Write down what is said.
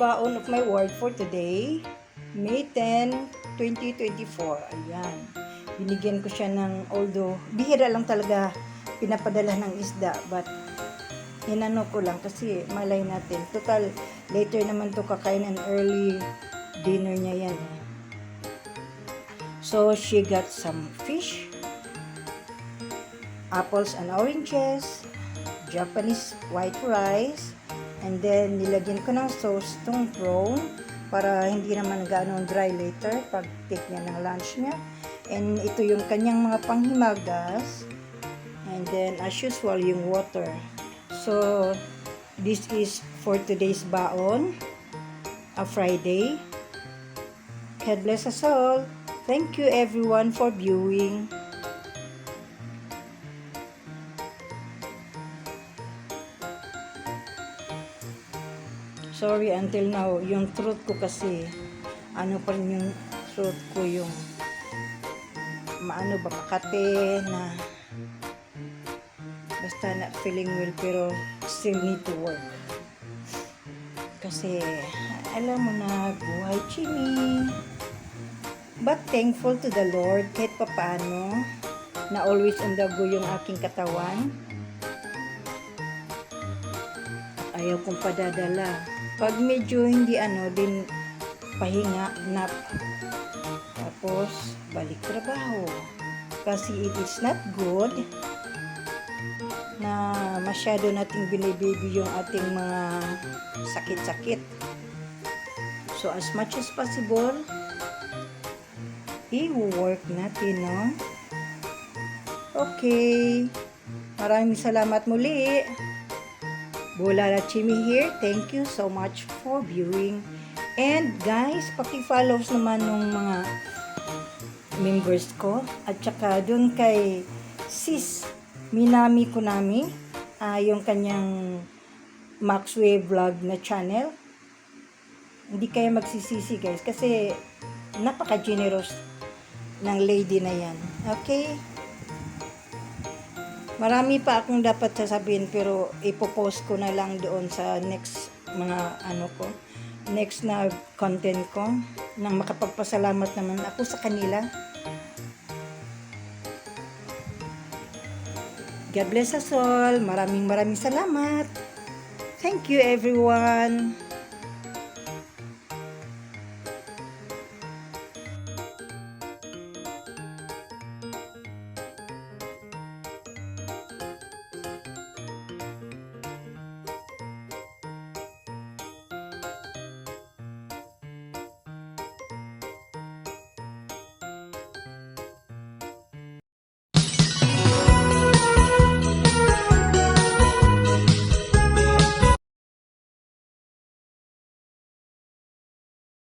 baon of my word for today, May 10, 2024. Ayan. Binigyan ko siya ng, although, bihira lang talaga pinapadala ng isda, but inano ko lang kasi malay natin. Total, later naman to kakain an early dinner niya yan. So, she got some fish, apples and oranges, Japanese white rice, and then nilagyan ko ng sauce tong prawn para hindi naman gaano dry later pag take niya ng lunch niya. And ito yung kanyang mga panghimagas, and then as usual yung water. So this is for today's baon, a Friday. God bless us all. Thank you everyone for viewing. Sorry until now, yung throat ko kasi, ano pa rin yung throat ko, yung maano ba, makate na, basta not feeling well, pero still need to work. Kasi, alam mo na, buhay chini. But thankful to the Lord, kahit pa paano, na always on the go yung aking katawan. Ayaw kong padadala. Pag medyo hindi din pahinga, nap. Tapos, balik trabaho. Kasi it is not good na masyado nating binibaby yung ating mga sakit-sakit. So, as much as possible, i-work natin, no? Okay. Maraming salamat muli. Bola Chimi here. Thank you so much for viewing. And guys, paki-follow naman ng mga members ko. At saka dun kay Sis Minami Konami, yung kanyang Maxway Vlog na channel. Hindi kayo magsisisi guys kasi napaka-generous ng lady na yan. Okay? Marami pa akong dapat sasabihin pero ipopost ko na lang doon sa next mga next na content ko nang makapagpasalamat naman ako sa kanila. God bless us all. Maraming salamat. Thank you everyone.